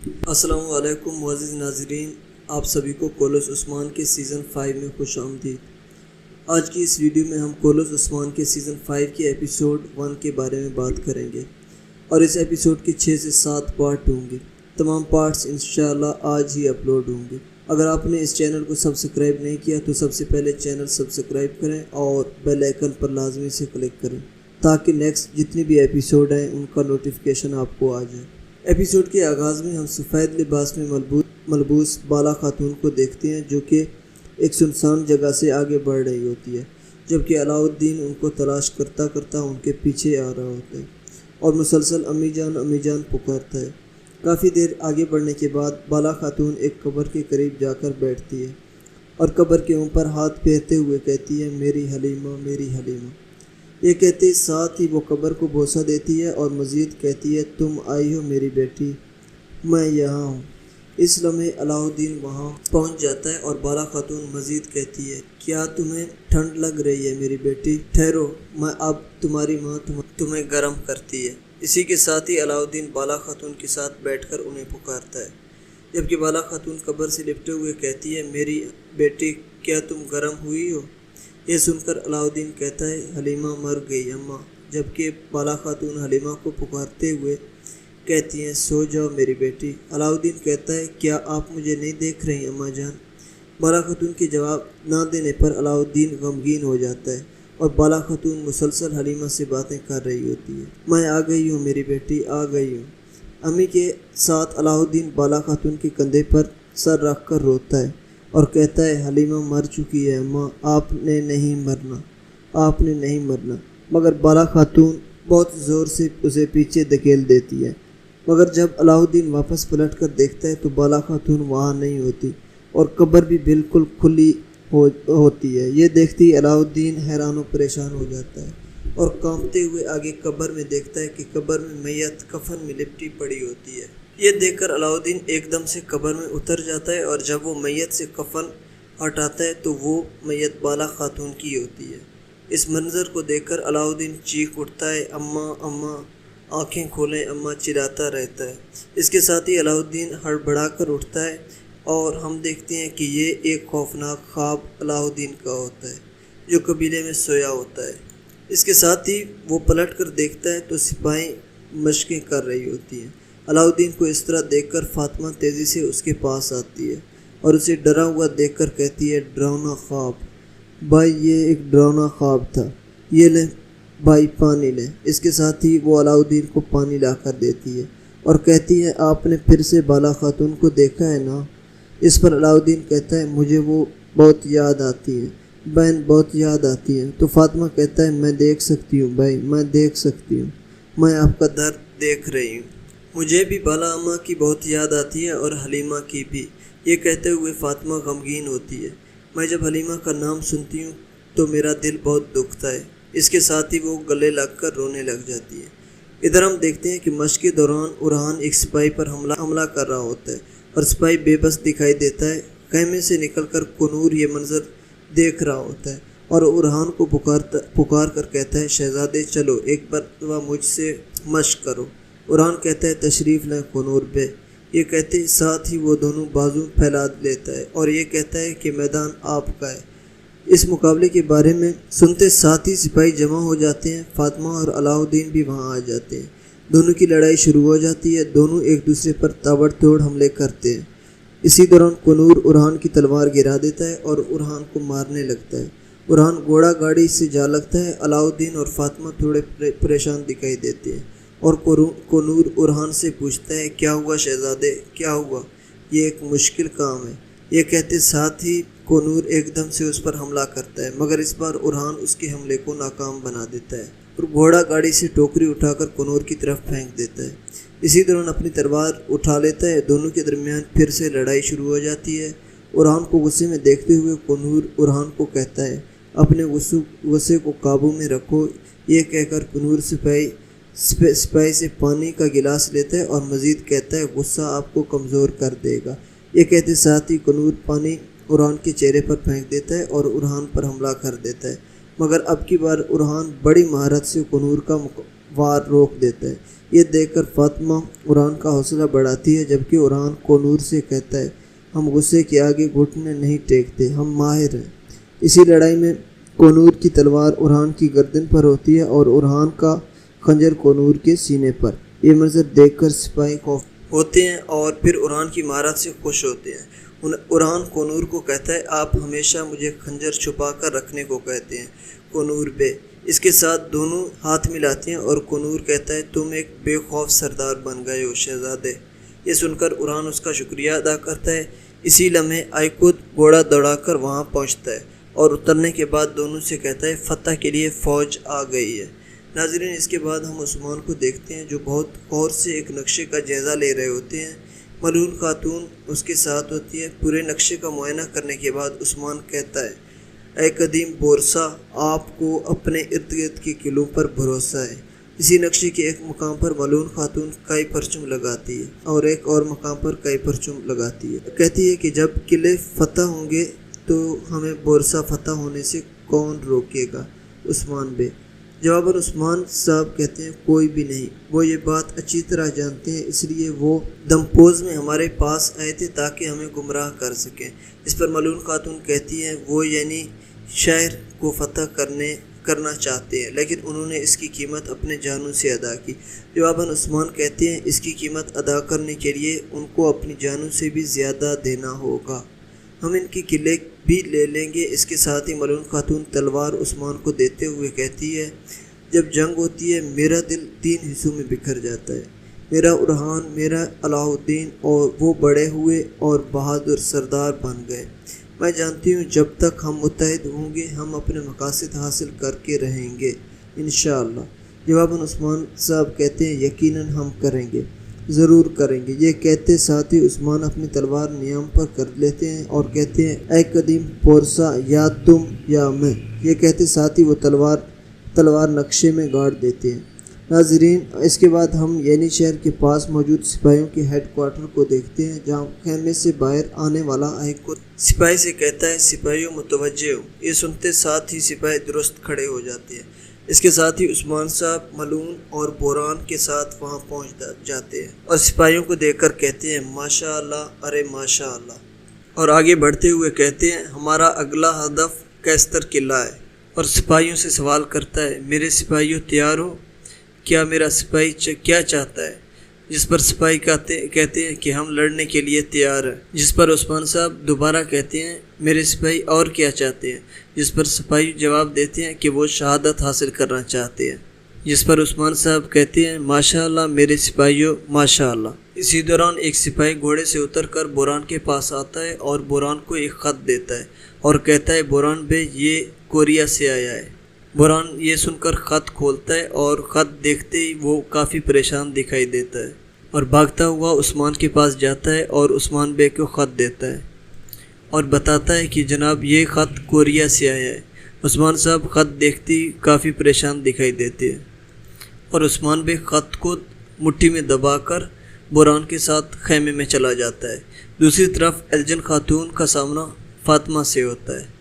السلام علیکم معزز ناظرین، آپ سبھی کو کولوس عثمان کے سیزن 5 میں خوش آمدید۔ آج کی اس ویڈیو میں ہم کولوس عثمان کے سیزن 5 کے ایپیسوڈ 1 کے بارے میں بات کریں گے اور اس ایپیسوڈ کے 6 سے 7 پارٹ ہوں گے۔ تمام پارٹس انشاءاللہ آج ہی اپلوڈ ہوں گے۔ اگر آپ نے اس چینل کو سبسکرائب نہیں کیا تو سب سے پہلے چینل سبسکرائب کریں اور بیل آئیکن پر لازمی سے کلک کریں تاکہ نیکسٹ جتنی بھی ایپیسوڈ ہیں ان کا نوٹیفیکیشن آپ کو آ جائے۔ ایپیسوڈ کے آغاز میں ہم سفید لباس میں ملبوس بالا خاتون کو دیکھتے ہیں جو کہ ایک سنسان جگہ سے آگے بڑھ رہی ہوتی ہے، جبکہ علاؤالدین ان کو تلاش کرتا کرتا ان کے پیچھے آ رہا ہوتا ہے اور مسلسل امی جان پکارتا ہے۔ کافی دیر آگے بڑھنے کے بعد بالا خاتون ایک قبر کے قریب جا کر بیٹھتی ہے اور قبر کے اوپر ہاتھ پھیرتے ہوئے کہتی ہے، میری حلیمہ، میری حلیمہ۔ یہ کہتے ساتھ ہی وہ قبر کو بوسہ دیتی ہے اور مزید کہتی ہے، تم آئی ہو میری بیٹی، میں یہاں ہوں۔ اس لمحے علاؤالدین وہاں پہنچ جاتا ہے اور بالا خاتون مزید کہتی ہے، کیا تمہیں ٹھنڈ لگ رہی ہے میری بیٹی؟ ٹھہرو، میں اب تمہاری ماں تمہیں گرم کرتی ہے۔ اسی کے ساتھ ہی علاؤالدین بالا خاتون کے ساتھ بیٹھ کر انہیں پکارتا ہے، جبکہ بالا خاتون قبر سے لپٹے ہوئے کہتی ہے، میری بیٹی کیا تم گرم ہوئی ہو؟ یہ سن کر علاؤالدین کہتا ہے، حلیمہ مر گئی اماں، جبکہ بالا خاتون حلیمہ کو پکارتے ہوئے کہتی ہیں، سو جاؤ میری بیٹی۔ علاؤالدین کہتا ہے، کیا آپ مجھے نہیں دیکھ رہی اماں جان؟ بالا خاتون کے جواب نہ دینے پر علاؤالدین غمگین ہو جاتا ہے اور بالا خاتون مسلسل حلیمہ سے باتیں کر رہی ہوتی ہے، میں آ گئی ہوں میری بیٹی، آ گئی ہوں۔ امی کے ساتھ علاؤالدین بالا خاتون کے کندھے پر سر رکھ کر روتا ہے اور کہتا ہے، حلیمہ مر چکی ہے اماں، آپ نے نہیں مرنا۔ مگر بالا خاتون بہت زور سے اسے پیچھے دھکیل دیتی ہے، مگر جب علاؤالدین واپس پلٹ کر دیکھتا ہے تو بالا خاتون وہاں نہیں ہوتی اور قبر بھی بالکل کھلی ہوتی ہے۔ یہ دیکھتے ہی علاؤالدین حیران و پریشان ہو جاتا ہے اور کانپتے ہوئے آگے قبر میں دیکھتا ہے کہ قبر میں میت کفن میں لپٹی پڑی ہوتی ہے۔ یہ دیکھ کر علاؤالدین ایک دم سے قبر میں اتر جاتا ہے اور جب وہ میت سے کفن ہٹاتا ہے تو وہ میت بالا خاتون کی ہوتی ہے۔ اس منظر کو دیکھ کر علاؤالدین چیخ اٹھتا ہے، اماں اماں، آنکھیں کھولیں اماں، چلاتا رہتا ہے۔ اس کے ساتھ ہی علاؤالدین ہڑبڑا کر اٹھتا ہے اور ہم دیکھتے ہیں کہ یہ ایک خوفناک خواب علاؤالدین کا ہوتا ہے جو قبیلے میں سویا ہوتا ہے۔ اس کے ساتھ ہی وہ پلٹ کر دیکھتا ہے تو سپاہی مشقیں کر رہی ہوتی ہیں۔ علاؤالدین کو اس طرح دیکھ کر فاطمہ تیزی سے اس کے پاس آتی ہے اور اسے ڈرا ہوا دیکھ کر کہتی ہے، ڈراؤنا خواب بھائی، یہ ایک ڈراؤنا خواب تھا، یہ لیں بھائی پانی لیں۔ اس کے ساتھ ہی وہ علاؤالدین کو پانی لا کر دیتی ہے اور کہتی ہے، آپ نے پھر سے بالا خاتون کو دیکھا ہے نا؟ اس پر علاؤالدین کہتا ہے، مجھے وہ بہت یاد آتی ہیں بہن، بہت یاد آتی ہیں۔ تو فاطمہ کہتا ہے، میں دیکھ سکتی ہوں بھائی، میں دیکھ سکتی ہوں، میں آپ کا درد دیکھ رہی ہوں، مجھے بھی بالا اماں کی بہت یاد آتی ہے اور حلیمہ کی بھی۔ یہ کہتے ہوئے فاطمہ غمگین ہوتی ہے، میں جب حلیمہ کا نام سنتی ہوں تو میرا دل بہت دکھتا ہے۔ اس کے ساتھ ہی وہ گلے لگ کر رونے لگ جاتی ہے۔ ادھر ہم دیکھتے ہیں کہ مشق کے دوران ارحان ایک سپاہی پر حملہ کر رہا ہوتا ہے اور سپاہی بے بس دکھائی دیتا ہے۔ خیمے سے نکل کر کنور یہ منظر دیکھ رہا ہوتا ہے اور ارحان کو پکار کر کہتا ہے، شہزادے چلو ایک مرتبہ مجھ سے مشق کرو۔ ارحان کہتا ہے، تشریف لیں کنور بے۔ یہ کہتے ساتھ ہی وہ دونوں بازو پھیلا لیتا ہے اور یہ کہتا ہے کہ میدان آپ کا ہے۔ اس مقابلے کے بارے میں سنتے ساتھ ہی سپاہی جمع ہو جاتے ہیں۔ فاطمہ اور علاؤالدین بھی وہاں آ جاتے ہیں۔ دونوں کی لڑائی شروع ہو جاتی ہے، دونوں ایک دوسرے پر تابڑ توڑ حملے کرتے ہیں۔ اسی دوران کنور ارحان کی تلوار گرا دیتا ہے اور ارحان کو مارنے لگتا ہے۔ ارحان گھوڑا گاڑی سے جا لگتا ہے۔ علاؤالدین اور فاطمہ تھوڑے پریشان دکھائی دیتے ہیں اور کنور ارحان سے پوچھتا ہے، کیا ہوا شہزادے، کیا ہوا؟ یہ ایک مشکل کام ہے۔ یہ کہتے ساتھ ہی کنور ایک دم سے اس پر حملہ کرتا ہے، مگر اس بار ارحان اس کے حملے کو ناکام بنا دیتا ہے اور گھوڑا گاڑی سے ٹوکری اٹھا کر کنور کی طرف پھینک دیتا ہے۔ اسی دوران اپنی تلوار اٹھا لیتا ہے۔ دونوں کے درمیان پھر سے لڑائی شروع ہو جاتی ہے۔ ارحان کو غصے میں دیکھتے ہوئے کنور ارحان کو کہتا ہے، اپنے غصے کو قابو میں رکھو۔ یہ کہہ کر کنور سپاہی سے پانی کا گلاس لیتا ہے اور مزید کہتا ہے، غصہ آپ کو کمزور کر دے گا۔ یہ کہتے ساتھ ہی کنور پانی ارحان کے چہرے پر پھینک دیتا ہے اور ارحان پر حملہ کر دیتا ہے، مگر اب کی بار ارحان بڑی مہارت سے کنور کا وار روک دیتا ہے۔ یہ دیکھ کر فاطمہ اوران کا حوصلہ بڑھاتی ہے، جبکہ اوران کونور سے کہتا ہے ہم غصے کے آگے گھٹنے نہیں ٹیکتے، ہم ماہر ہیں۔ اسی لڑائی میں کونور کی تلوار اوران کی گردن پر ہوتی ہے اور اوران کا خنجر کونور کے سینے پر۔ یہ منظر دیکھ کر سپاہی خوف ہوتے ہیں اور پھر اوران کی مہارت سے خوش ہوتے ہیں۔ اوران کونور کو کہتا ہے آپ ہمیشہ مجھے خنجر چھپا کر رکھنے کو کہتے ہیں کونور بے۔ اس کے ساتھ دونوں ہاتھ ملاتے ہیں اور کونور کہتا ہے تم ایک بے خوف سردار بن گئے ہو شہزادے۔ یہ سن کر اوران اس کا شکریہ ادا کرتا ہے۔ اسی لمحے آئیکود گھوڑا دوڑا کر وہاں پہنچتا ہے اور اترنے کے بعد دونوں سے کہتا ہے فتح کے لیے فوج آ گئی ہے۔ ناظرین، اس کے بعد ہم عثمان کو دیکھتے ہیں جو بہت غور سے ایک نقشے کا جائزہ لے رہے ہوتے ہیں۔ ملعون خاتون اس کے ساتھ ہوتی ہے۔ پورے نقشے کا معائنہ کرنے کے بعد عثمان کہتا ہے اے قدیم بورسا، آپ کو اپنے ارد گرد کے قلعوں پر بھروسہ ہے۔ اسی نقشے کے ایک مقام پر ملعون خاتون کئی پرچم لگاتی ہے اور ایک اور مقام پر کئی پرچم لگاتی ہے۔ کہتی ہے کہ جب قلعے فتح ہوں گے تو ہمیں بورسا فتح ہونے سے کون روکے گا؟ عثمان بے۔ جواباً عثمان صاحب کہتے ہیں کوئی بھی نہیں، وہ یہ بات اچھی طرح جانتے ہیں، اس لیے وہ دمپوز میں ہمارے پاس آئے تھے تاکہ ہمیں گمراہ کر سکیں۔ اس پر ملعون خاتون کہتی ہیں وہ یعنی شہر کو فتح کرنا چاہتے ہیں، لیکن انہوں نے اس کی قیمت اپنے جانوں سے ادا کی۔ جواباً عثمان کہتے ہیں اس کی قیمت ادا کرنے کے لیے ان کو اپنی جانوں سے بھی زیادہ دینا ہوگا، ہم ان کی قلعے بھی لے لیں گے۔ اس کے ساتھ ہی ملعون خاتون تلوار عثمان کو دیتے ہوئے کہتی ہے جب جنگ ہوتی ہے میرا دل 3 حصوں میں بکھر جاتا ہے، میرا اوران، میرا علاء الدین، اور وہ بڑے ہوئے اور بہادر سردار بن گئے۔ میں جانتی ہوں جب تک ہم متحد ہوں گے ہم اپنے مقاصد حاصل کر کے رہیں گے انشاءاللہ۔ جواباً عثمان صاحب کہتے ہیں یقیناً ہم کریں گے، ضرور کریں گے۔ یہ کہتے ساتھ ہی عثمان اپنی تلوار نیام پر کر لیتے ہیں اور کہتے ہیں اے قدیم پورسا، یا تم یا میں۔ یہ کہتے ساتھ ہی وہ تلوار نقشے میں گاڑ دیتے ہیں۔ ناظرین، اس کے بعد ہم یعنی شہر کے پاس موجود سپاہیوں کے ہیڈ کوارٹر کو دیکھتے ہیں، جہاں خیمے سے باہر آنے والا آئیکود سپاہی سے کہتا ہے سپاہیوں متوجہ ہو۔ یہ سنتے ساتھ ہی سپاہی درست کھڑے ہو جاتے ہیں۔ اس کے ساتھ ہی عثمان صاحب ملعون اور بوران کے ساتھ وہاں پہنچ جاتے ہیں اور سپاہیوں کو دیکھ کر کہتے ہیں ماشاء اللہ، ارے ماشاء اللہ، اور آگے بڑھتے ہوئے کہتے ہیں ہمارا اگلا ہدف کیسٹر قلعہ ہے۔ اور سپاہیوں سے سوال کرتا ہے میرے سپاہیوں تیار ہو؟ کیا میرا سپاہی کیا چاہتا ہے؟ جس پر سپاہی کہتے ہیں کہ ہم لڑنے کے لیے تیار ہیں۔ جس پر عثمان صاحب دوبارہ کہتے ہیں میرے سپاہی اور کیا چاہتے ہیں؟ جس پر سپاہی جواب دیتے ہیں کہ وہ شہادت حاصل کرنا چاہتے ہیں۔ جس پر عثمان صاحب کہتے ہیں ماشاء اللہ میرے سپاہیوں ماشاء اللہ۔ اسی دوران ایک سپاہی گھوڑے سے اتر کر بوران کے پاس آتا ہے اور بوران کو ایک خط دیتا ہے اور کہتا ہے بوران بے یہ کوریا سے آیا ہے۔ بوران یہ سن کر خط کھولتا ہے اور خط دیکھتے ہی وہ کافی پریشان دکھائی دیتا ہے اور بھاگتا ہوا عثمان کے پاس جاتا ہے اور عثمان بے کو خط دیتا ہے اور بتاتا ہے کہ جناب یہ خط کوریا سے آیا ہے۔ عثمان صاحب خط دیکھتے ہی کافی پریشان دکھائی دیتے ہیں اور عثمان بے خط کو مٹھی میں دبا کر بوران کے ساتھ خیمے میں چلا جاتا ہے۔ دوسری طرف الجن خاتون کا سامنا فاطمہ سے ہوتا ہے۔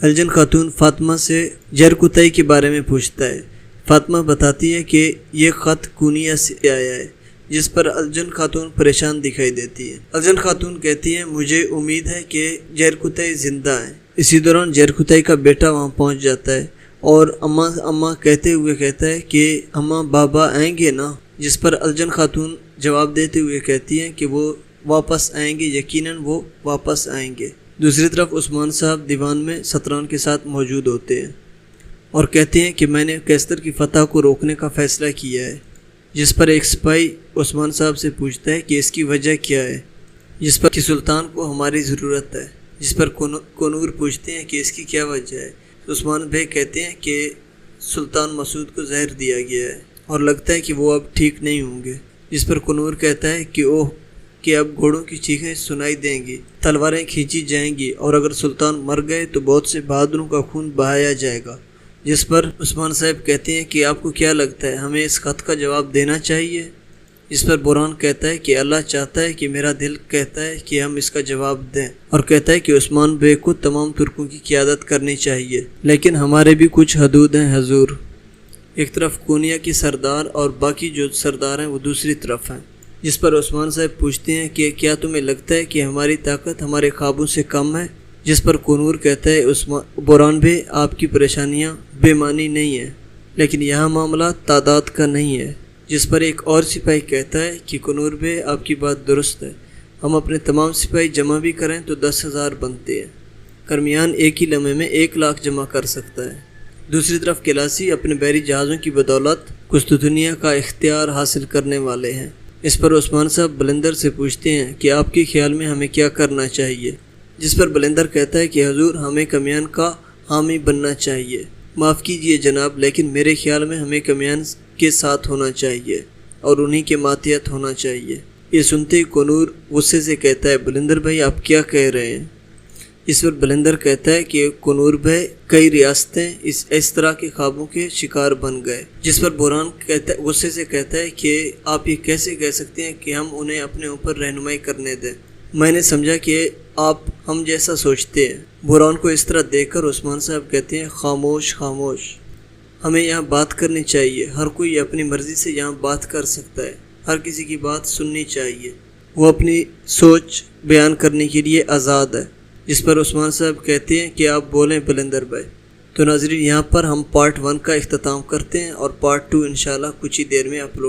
الجن خاتون فاطمہ سے جرکتائی کے بارے میں پوچھتا ہے۔ فاطمہ بتاتی ہے کہ یہ خط کونیا سے آیا ہے، جس پر الجن خاتون پریشان دکھائی دیتی ہے۔ الجن خاتون کہتی ہیں مجھے امید ہے کہ جرکتائی زندہ ہے۔ اسی دوران جرکتائی کا بیٹا وہاں پہنچ جاتا ہے اور اماں کہتے ہوئے کہتا ہے کہ اماں بابا آئیں گے نا؟ جس پر الجن خاتون جواب دیتے ہوئے کہتی ہیں کہ وہ واپس آئیں گے، یقیناً وہ واپس آئیں گے۔ دوسری طرف عثمان صاحب دیوان میں ستران کے ساتھ موجود ہوتے ہیں اور کہتے ہیں کہ میں نے کیسٹر کی فتح کو روکنے کا فیصلہ کیا ہے۔ جس پر ایک سپاہی عثمان صاحب سے پوچھتا ہے کہ اس کی وجہ کیا ہے؟ جس پر کہ سلطان کو ہماری ضرورت ہے۔ جس پر کونور پوچھتے ہیں کہ اس کی کیا وجہ ہے؟ عثمان بھائی کہتے ہیں کہ سلطان مسعود کو زہر دیا گیا ہے اور لگتا ہے کہ وہ اب ٹھیک نہیں ہوں گے۔ جس پر کونور کہتا ہے کہ اب گھوڑوں کی چیخیں سنائی دیں گی، تلواریں کھینچی جائیں گی اور اگر سلطان مر گئے تو بہت سے بہادروں کا خون بہایا جائے گا۔ جس پر عثمان صاحب کہتے ہیں کہ آپ کو کیا لگتا ہے ہمیں اس خط کا جواب دینا چاہیے؟ جس پر بوران کہتا ہے کہ اللہ چاہتا ہے کہ میرا دل کہتا ہے کہ ہم اس کا جواب دیں، اور کہتا ہے کہ عثمان بے کو تمام ترکوں کی قیادت کرنی چاہیے، لیکن ہمارے بھی کچھ حدود ہیں حضور۔ ایک طرف کونیا کی سردار اور باقی جو سردار ہیں وہ دوسری طرف ہیں، جس پر عثمان صاحب پوچھتے ہیں کہ کیا تمہیں لگتا ہے کہ ہماری طاقت ہمارے خوابوں سے کم ہے؟ جس پر کنور کہتا ہے بوران بھائی آپ کی پریشانیاں بے معنی نہیں ہیں، لیکن یہاں معاملہ تعداد کا نہیں ہے۔ جس پر ایک اور سپاہی کہتا ہے کہ کنور بھائی آپ کی بات درست ہے، ہم اپنے تمام سپاہی جمع بھی کریں تو 10,000 بنتے ہیں، کرمیان ایک ہی لمحے میں 1,00,000 جمع کر سکتا ہے۔ دوسری طرف کلاسی اپنے بحری جہازوں کی بدولت قسطنطنیہ کا اختیار حاصل کرنے والے ہیں۔ اس پر عثمان صاحب بلندر سے پوچھتے ہیں کہ آپ کے خیال میں ہمیں کیا کرنا چاہیے؟ جس پر بلندر کہتا ہے کہ حضور ہمیں کمیان کا حامی بننا چاہیے۔ معاف کیجئے جناب، لیکن میرے خیال میں ہمیں کمیان کے ساتھ ہونا چاہیے اور انہی کے ماتحت ہونا چاہیے۔ یہ سنتے ہی کنور غصے سے کہتا ہے بلندر بھائی آپ کیا کہہ رہے ہیں؟ اس پر بلندر کہتا ہے کہ کنور بھائی کئی ریاستیں اس طرح کے خوابوں کے شکار بن گئے۔ جس پر بوران غصے سے کہتا ہے کہ آپ یہ کیسے کہہ سکتے ہیں کہ ہم انہیں اپنے اوپر رہنمائی کرنے دیں؟ میں نے سمجھا کہ آپ ہم جیسا سوچتے ہیں۔ بوران کو اس طرح دیکھ کر عثمان صاحب کہتے ہیں خاموش خاموش، ہمیں یہاں بات کرنی چاہیے، ہر کوئی اپنی مرضی سے یہاں بات کر سکتا ہے، ہر کسی کی بات سننی چاہیے، وہ اپنی سوچ بیان کرنے کے لیے آزاد ہے۔ جس پر عثمان صاحب کہتے ہیں کہ آپ بولیں بلندر بھائی۔ تو ناظرین یہاں پر ہم پارٹ 1 کا اختتام کرتے ہیں اور پارٹ 2 انشاءاللہ کچھ ہی دیر میں اپلوڈ